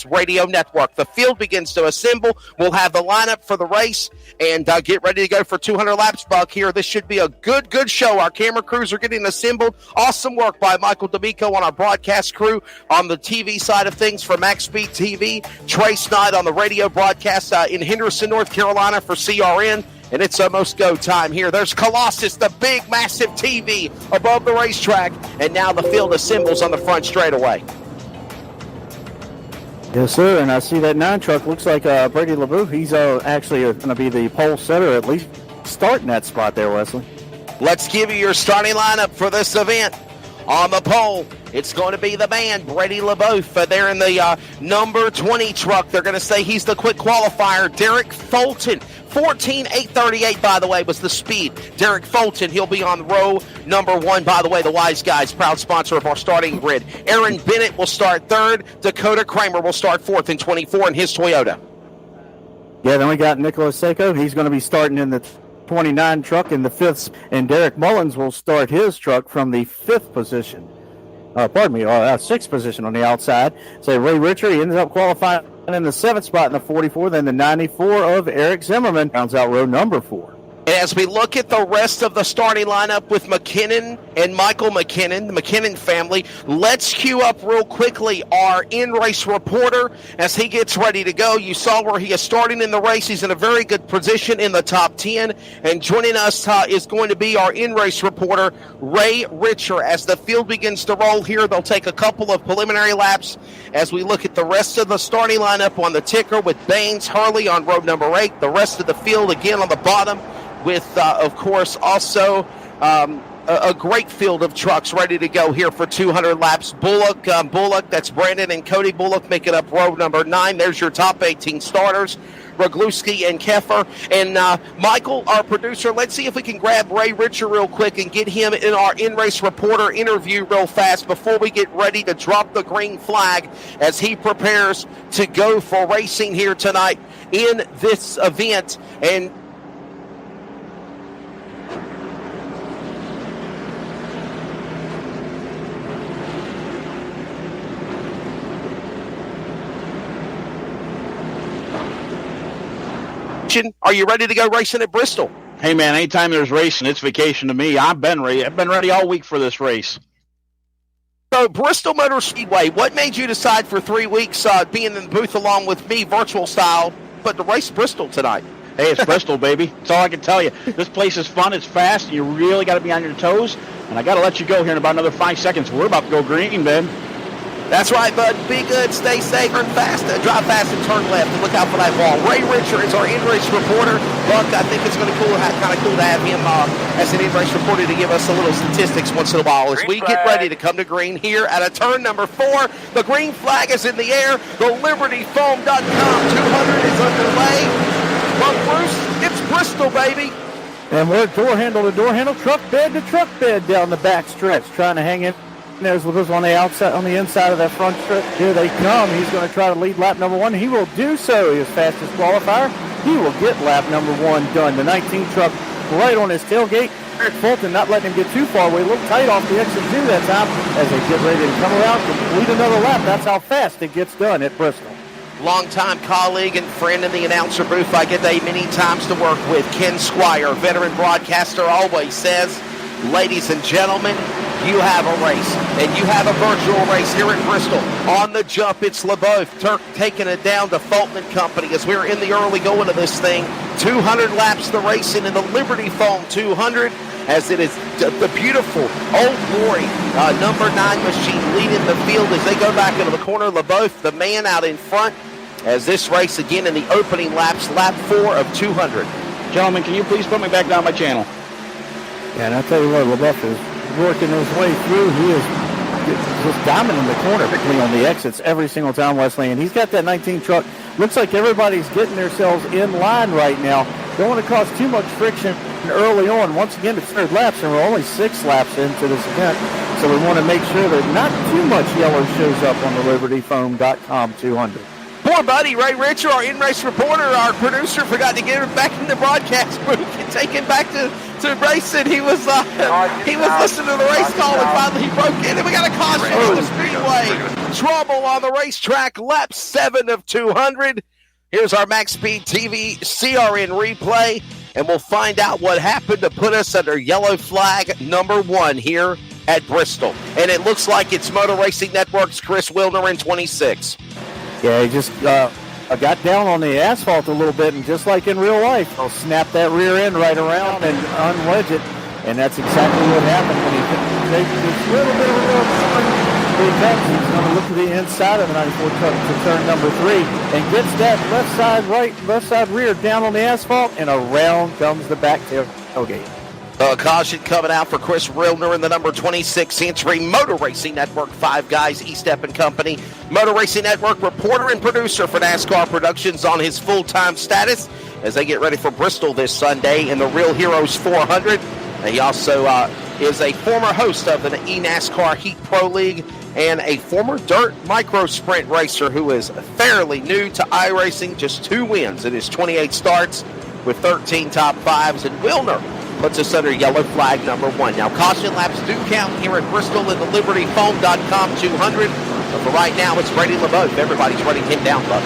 Radio Network. The field begins to assemble. We'll have the lineup for the race and get ready to go for 200 laps, Buck, here. This should be a good show. Our camera crews are getting assembled. Awesome work by Michael D'Amico on our broadcast crew on the TV side of things for Max Speed TV. Trace Knight on the radio broadcast in Henderson, North Carolina for CRN. And it's almost go time here. There's Colossus, the big, massive TV above the racetrack. And now the field assembles on the front straightaway. Yes, sir, and I see that 9 truck looks like Brady LeBeau. He's actually going to be the pole setter, at least starting that spot there, Wesley. Let's give you your starting lineup for this event. On the pole, it's going to be the man, Brady LeBeau. They're in the number 20 truck. They're going to say he's the quick qualifier. Derek Fulton, 14.838, by the way, was the speed. Derek Fulton, he'll be on row number 1, by the way, the Wise Guys, proud sponsor of our starting grid. Aaron Bennett will start 3rd. Dakota Kramer will start 4th in 24 in his Toyota. Yeah, then we got Nicholas Seiko. He's going to be starting in the 29 truck in the 5th, and Derek Mullins will start his truck from the 5th position. 6th position on the outside. So Ray Richer, he ends up qualifying in the 7th spot in the 44, then the 94 of Eric Zimmerman rounds out row number 4. As we look at the rest of the starting lineup with McKinnon and Michael McKinnon, the McKinnon family, let's cue up real quickly our in-race reporter as he gets ready to go. You saw where he is starting in the race. He's in a very good position in the top 10. And joining us is going to be our in-race reporter, Ray Richer. As the field begins to roll here, they'll take a couple of preliminary laps as we look at the rest of the starting lineup on the ticker with Baines, Hurley on row number 8. The rest of the field again on the bottom, with, of course, also a great field of trucks ready to go here for 200 laps. Bullock, that's Brandon and Cody Bullock making up row number 9. There's your top 18 starters, Rogluski and Keffer. And Michael, our producer, let's see if we can grab Ray Richer real quick and get him in our in-race reporter interview real fast before we get ready to drop the green flag as he prepares to go for racing here tonight in this event. And are you ready to go racing at Bristol? Hey, man, anytime there's racing, it's vacation to me. I've been ready. I've been ready all week for this race. So, Bristol Motor Speedway, what made you decide for 3 weeks being in the booth along with me, virtual style, but to race Bristol tonight? Hey, it's Bristol, baby. That's all I can tell you. This place is fun. It's fast. And you really got to be on your toes. And I got to let you go here in about another 5 seconds. We're about to go green, Ben. That's right, bud. Be good, stay safe, turn fast, drive fast, and turn left, and look out for that wall. Ray Richer is our in-race reporter. Buck, I think it's going to be kind of cool to have him as an in-race reporter to give us a little statistics once in a while as we get ready to come to green here at a turn number 4. The green flag is in the air. The LibertyFoam.com 200 is underway. Well, Bruce, it's Bristol, baby. And we're door handle to door handle, truck bed to truck bed down the back stretch, trying to hang in. There's LeBeau on the outside, on the inside of that front strip. Here they come. He's going to try to lead lap number 1. He will do so. His fastest qualifier. He will get lap number 1 done. The 19 truck right on his tailgate. Eric Fulton not letting him get too far away. A little tight off the exit 2 that time as they get ready to come around, complete another lap. That's how fast it gets done at Bristol. Longtime colleague and friend in the announcer booth I get many times to work with, Ken Squire, veteran broadcaster, always says, ladies and gentlemen, you have a race, and you have a virtual race here at Bristol. On the jump, it's LeBeau taking it down to Fulton & Company as we're in the early going of this thing. 200 laps the racing in the LibertyFoam 200 as it is the beautiful Old Glory number 9 machine leading the field as they go back into the corner. LeBeau, the man out in front, as this race again in the opening laps, lap 4 of 200. Gentlemen, can you please put me back down my channel? Yeah, and I'll tell you what, LeBeau is working his way through. He is just dominating the corner, particularly on the exits every single time, Wesley. And he's got that 19 truck. Looks like everybody's getting themselves in line right now. Don't want to cause too much friction early on. Once again, it's third laps, and we're only 6 laps into this event. So we want to make sure that not too much yellow shows up on the LibertyFoam.com 200. Poor buddy, Ray Richer, our in-race reporter, our producer, forgot to get him back in the broadcast booth and take him back to to racing. He was listening to the race call, and finally he broke in, and we got a caution on the speedway. Trouble on the racetrack, lap 7 of 200. Here's our Max Speed TV CRN replay, and we'll find out what happened to put us under yellow flag number 1 here at Bristol. And it looks like it's Motor Racing Network's Chris Wilner in 26. Yeah, he just got down on the asphalt a little bit, and just like in real life, he'll snap that rear end right around and unwedge it. And that's exactly what happened when he takes this little bit of a road. Here he comes. He's going to look to the inside of the 94 truck to turn number 3 and gets that left side rear down on the asphalt, and around comes the back tailgate. Caution coming out for Chris Wilner in the number 26 entry. Motor Racing Network, 5 Guys, E-Step and Company. Motor Racing Network reporter and producer for NASCAR Productions on his full-time status as they get ready for Bristol this Sunday in the Real Heroes 400. He also is a former host of the eNASCAR Heat Pro League and a former dirt micro sprint racer who is fairly new to iRacing. Just 2 wins in his 28 starts with 13 top 5s, and Wilner puts us under yellow flag number 1. Now, caution laps do count here at Bristol in the LibertyFoam.com 200. But for right now, it's Brady LeBeau. Everybody's running him down, Buck.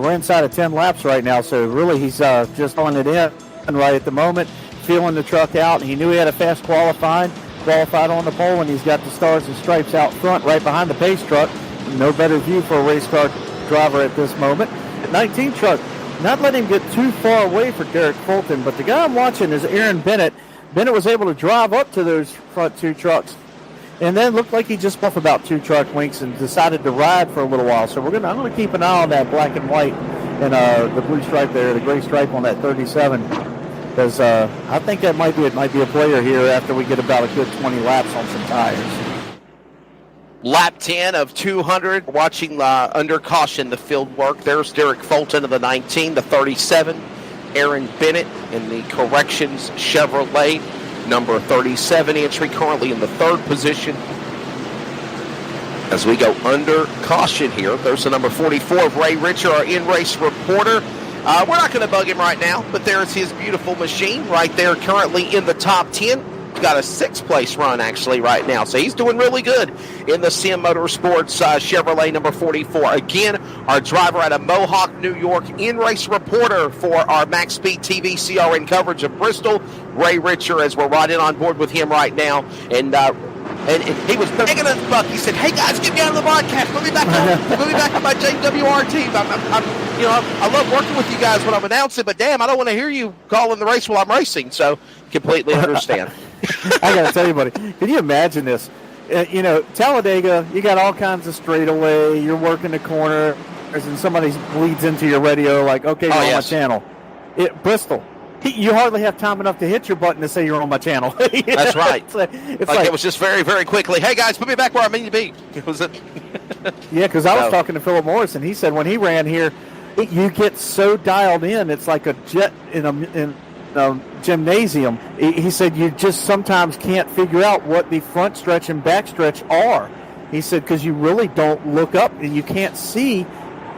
We're inside of 10 laps right now, so really he's just on it in right at the moment, feeling the truck out. He knew he had a fast qualified on the pole, and he's got the stars and stripes out front right behind the pace truck. No better view for a race car driver at this moment. 19 truck, not letting him get too far away for Derek Fulton, but the guy I'm watching is Aaron Bennett. Bennett was able to drive up to those front 2 trucks, and then looked like he just buffed about 2 truck winks and decided to ride for a little while. So I'm going to keep an eye on that black and white and the blue stripe there, the gray stripe on that 37, because I think that might be a player here after we get about a good 20 laps on some tires. Lap 10 of 200, watching under caution the field work. There's Derek Fulton of the 19, the 37, Aaron Bennett in the Corrections Chevrolet, number 37 entry, currently in the 3rd position. As we go under caution here, there's the number 44 of Ray Richer, our in-race reporter. We're not going to bug him right now, but there's his beautiful machine right there, currently in the top 10. He's got a 6th place run actually right now, so he's doing really good in the Sim Motorsports Chevrolet number 44. Again, our driver out of Mohawk, New York, in-race reporter for our Max Speed TV CRN coverage of Bristol, Ray Richer, as we're riding on board with him right now. And he was begging us, Buck. He said, "Hey guys, get me out of the broadcast. Put me back on my JWR team. I love working with you guys when I'm announcing, but damn, I don't want to hear you calling the race while I'm racing." So completely understand. I got to tell you, buddy, can you imagine this? Talladega, you got all kinds of straightaway. You're working the corner, and somebody bleeds into your radio like, "Okay, you're on my channel." Bristol, you hardly have time enough to hit your button to say you're on my channel. That's right. It's like it was just very, very quickly. Hey guys, put me back where I mean to be. Was it? Yeah, because I was talking to Philip Morrison. He said when he ran here, you get so dialed in, it's like a jet in a gymnasium. He said you just sometimes can't figure out what the front stretch and back stretch are. He said because you really don't look up and you can't see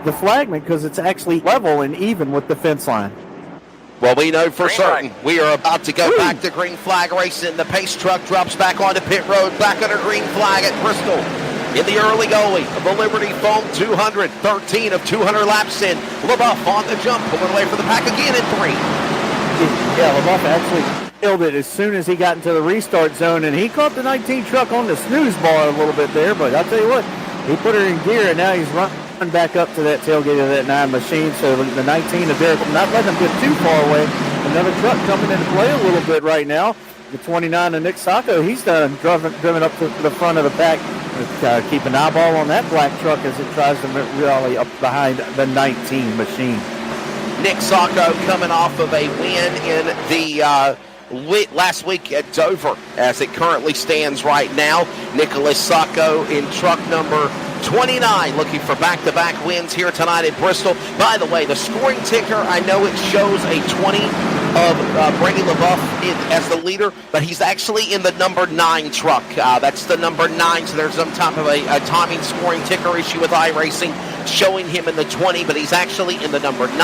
the flagman because it's actually level and even with the fence line. Well, we know for certain we are about to go back to green flag racing. The pace truck drops back onto pit road, back under green flag at Bristol. In the early going of the LibertyFoam 200, 13 of 200 laps in. LeBeau on the jump, pulling away for the pack again in 3. Yeah, LeBeau actually killed it as soon as he got into the restart zone, and he caught the 19 truck on the snooze bar a little bit there, but I'll tell you what, he put her in gear, and now he's running back up to that tailgate of that 9 machine, so the 19 of Derek, not letting him get too far away. Another truck coming into play a little bit right now. The 29 of Nick Sacco, he's driven up to the front of the pack. Keep an eyeball on that black truck as it tries to rally up behind the 19 machine. Nick Sacco coming off of a win in the last week at Dover as it currently stands right now. Nicholas Sacco in truck number 29 looking for back-to-back wins here tonight at Bristol. By the way, the scoring ticker, I know it shows a 20 of Brady LaBeouf as the leader, but he's actually in the number 9 truck. That's the number 9, so there's some type of a timing scoring ticker issue with iRacing showing him in the 20, but he's actually in the number 9.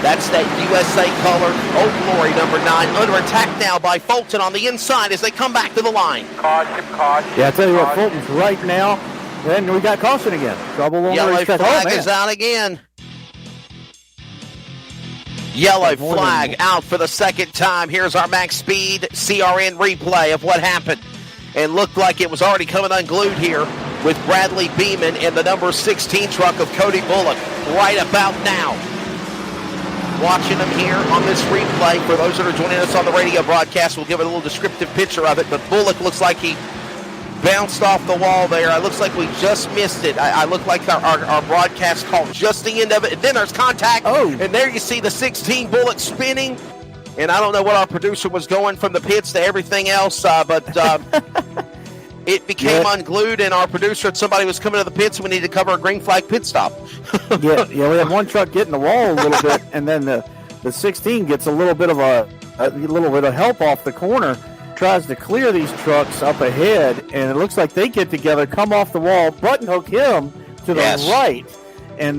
That's that USA color, Old Glory number 9, under attack now by Fulton on the inside as they come back to the line. Caution. Yeah, I tell you what, Fulton's right now. Then we got caution again. Trouble on the Yellow racetrack. flag is out again. Yellow flag out for the second time. Here's our max speed CRN replay of what happened. And looked like it was already coming unglued here with Bradley Beeman and the number 16 truck of Cody Bullock right about now. Watching them here on this replay. For those that are joining us on the radio broadcast, we'll give it a little descriptive picture of it. But Bullock looks like he bounced off the wall there. It looks like we just missed it. I look like our broadcast called just the end of it. And then there's contact. Oh. And there you see the 16 Bullock spinning. And I don't know what our producer was going from the pits to everything else, but it became unglued, and our producer and somebody was coming to the pits, and we needed to cover a green flag pit stop. yeah, we had one truck getting the wall a little bit, and then the 16 gets a little bit of help off the corner, tries to clear these trucks up ahead, and it looks like they get together, come off the wall, button hook him to the right, and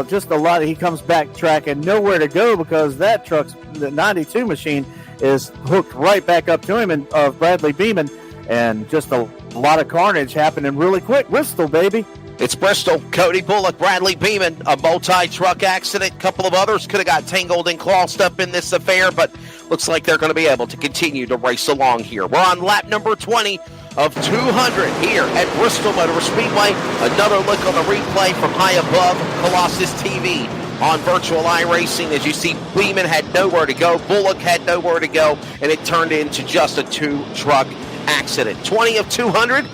just a lot. He comes back track and nowhere to go because that truck's the 92 machine is hooked right back up to him and Bradley Beeman, and just a lot of carnage happening really quick. Bristol, baby. It's Bristol. Cody Bullock, Bradley Beeman, a multi-truck accident. A couple of others could have got tangled and crossed up in this affair, but looks like they're going to be able to continue to race along here. We're on lap number 20 of 200 here at Bristol Motor Speedway. Another look on the replay from high above Colossus TV on virtual iRacing. As you see, Beeman had nowhere to go, Bullock had nowhere to go, and it turned into just a 2-truck accident. 20 of 200.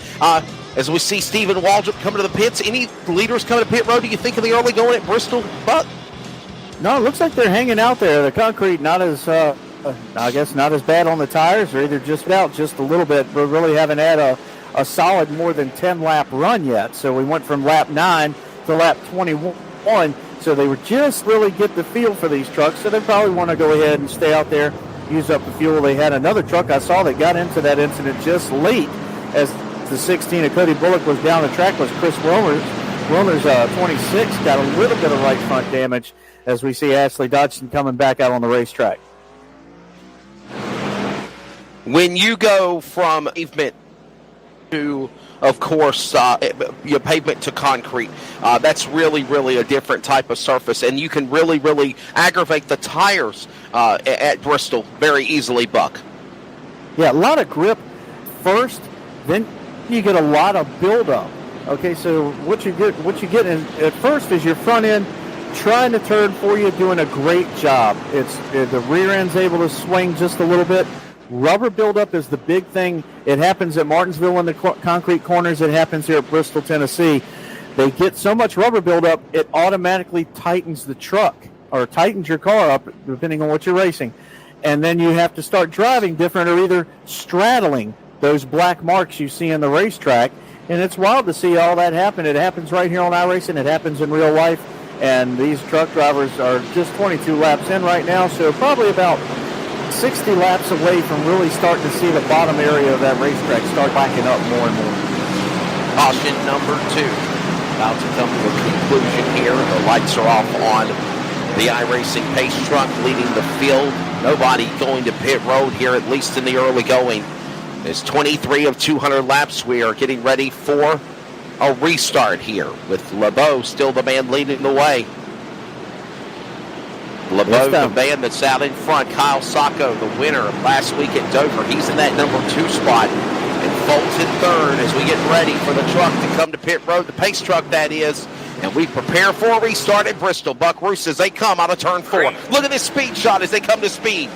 As we see Stephen Waldrop coming to the pits. Any leaders coming to pit road, do you think, of the early going at Bristol, Buck? No, it looks like they're hanging out there. The concrete not as, I guess, not as bad on the tires. They're either just out just a little bit, but really haven't had a solid more than 10-lap run yet. So we went from lap 9 to lap 21. So they were just really get the feel for these trucks. So they probably want to go ahead and stay out there, use up the fuel. They had another truck I saw that got into that incident just late as the 16 of Cody Bullock was down the track was Chris Wilmer's 26 got a little bit of right front damage as we see Ashley Dodson coming back out on the racetrack. When you go from pavement to, of course, your pavement to concrete, that's really, really a different type of surface, and you can really, really aggravate the tires at Bristol very easily, Buck. Yeah, a lot of grip first, then you get a lot of buildup. Okay, so what you get at first is your front end trying to turn for you, doing a great job. It's the rear end's able to swing just a little bit. Rubber buildup is the big thing. It happens at Martinsville in the concrete corners. It happens here at Bristol, Tennessee. They get so much rubber buildup, it automatically tightens the truck or tightens your car up, depending on what you're racing. And then you have to start driving different or either straddling those black marks you see in the racetrack. And it's wild to see all that happen. It happens right here on iRacing. It happens in real life. And these truck drivers are just 22 laps in right now, so probably about 60 laps away from really starting to see the bottom area of that racetrack start backing up more and more. Caution number 2 about to come to a conclusion here. The lights are off on the iRacing pace truck leading the field. Nobody going to pit road here, at least in the early going. It's 23 of 200 laps. We are getting ready for a restart here with LeBeau still the man leading the way. LeBeau, the man that's out in front. Kyle Sacco, the winner of last week at Dover. He's in that number 2 spot. And Fulton third as we get ready for the truck to come to pit road, the pace truck that is. And we prepare for a restart at Bristol. Buck Roos as they come out of turn 4. Look at this speed shot as they come to speed.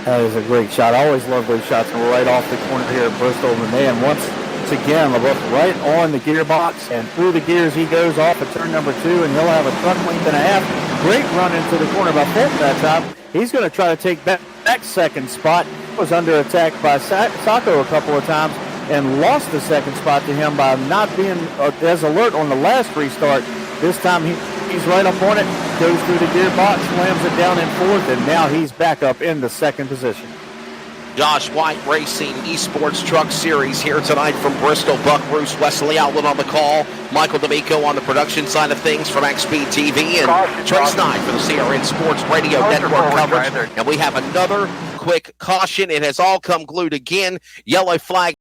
That is a great shot. I always love those shots. And we're right off the corner here at Bristol. And man, once again, LeBeau right on the gearbox and through the gears he goes off at turn number 2, and he'll have a truck length and a half. Great run into the corner by Fulton that time. He's going to try to take that second spot. Was under attack by Sacco a couple of times and lost the second spot to him by not being as alert on the last restart. This time he He's right up on it, goes through the gearbox, slams it down in fourth, and now he's back up in the second position. Josh White Racing eSports Truck Series here tonight from Bristol. Buck Bruce, Wesley Outland on the call. Michael D'Amico on the production side of things from XP TV. And Trace Knight for the CRN Sports Radio Network coverage. And we have another quick caution. It has all come glued again. Yellow flag.